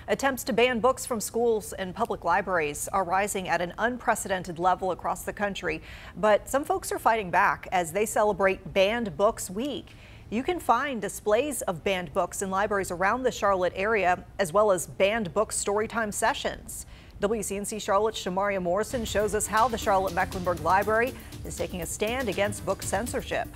Attempts to ban books from schools and public libraries are rising at an unprecedented level across the country, but some folks are fighting back as they celebrate Banned Books Week. You can find displays of banned books in libraries around the Charlotte area, as well as banned book storytime sessions. WCNC Charlotte's Shamaria Morrison shows us how the Charlotte Mecklenburg Library is taking a stand against book censorship.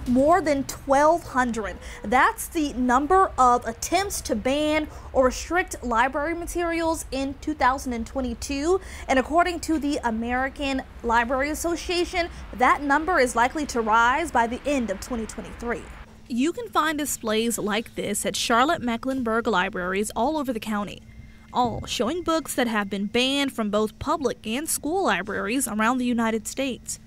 More than 1,200. That's the number of attempts to ban or restrict library materials in 2022. And according to the American Library Association, that number is likely to rise by the end of 2023. You can find displays like this at Charlotte Mecklenburg Libraries all over the county, all showing books that have been banned from both public and school libraries around the United States,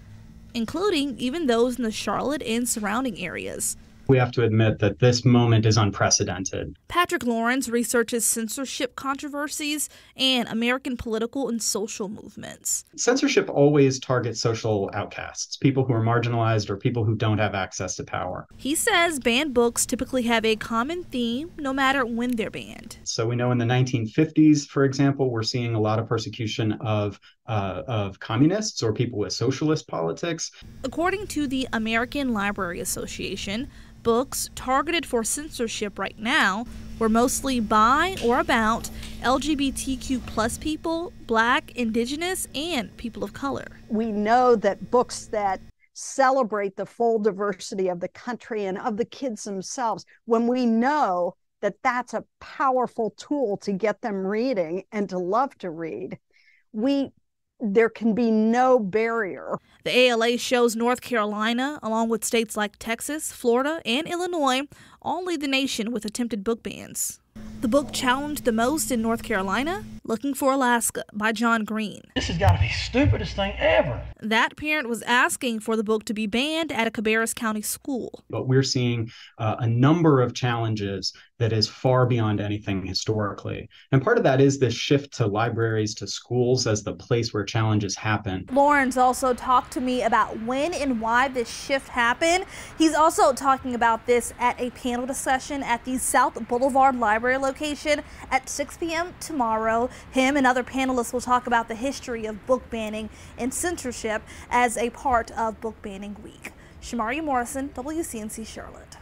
including even those in the Charlotte and surrounding areas. We have to admit that this moment is unprecedented. Patrick Lawrence researches censorship controversies and American political and social movements. Censorship always targets social outcasts, people who are marginalized or people who don't have access to power. He says banned books typically have a common theme no matter when they're banned. So we know in the 1950s, for example, we're seeing a lot of persecution of communists or people with socialist politics. According to the American Library Association, books targeted for censorship right now were mostly by or about LGBTQ+ people, Black, Indigenous, and people of color. We know that books that celebrate the full diversity of the country and of the kids themselves, when we know that that's a powerful tool to get them reading and to love to read, there can be no barrier. The ALA shows North Carolina, along with states like Texas, Florida, and Illinois, all lead the nation with attempted book bans. The book challenged the most in North Carolina, Looking for Alaska by John Green. This has got to be the stupidest thing ever. That parent was asking for the book to be banned at a Cabarrus County school. But we're seeing a number of challenges that is far beyond anything historically. And part of that is this shift to libraries, to schools as the place where challenges happen. Lawrence also talked to me about when and why this shift happened. He's also talking about this at a panel discussion at the South Boulevard Library location at 6 p.m. tomorrow. Him and other panelists will talk about the history of book banning and censorship as a part of Book Banning Week. Shamaria Morrison, WCNC Charlotte.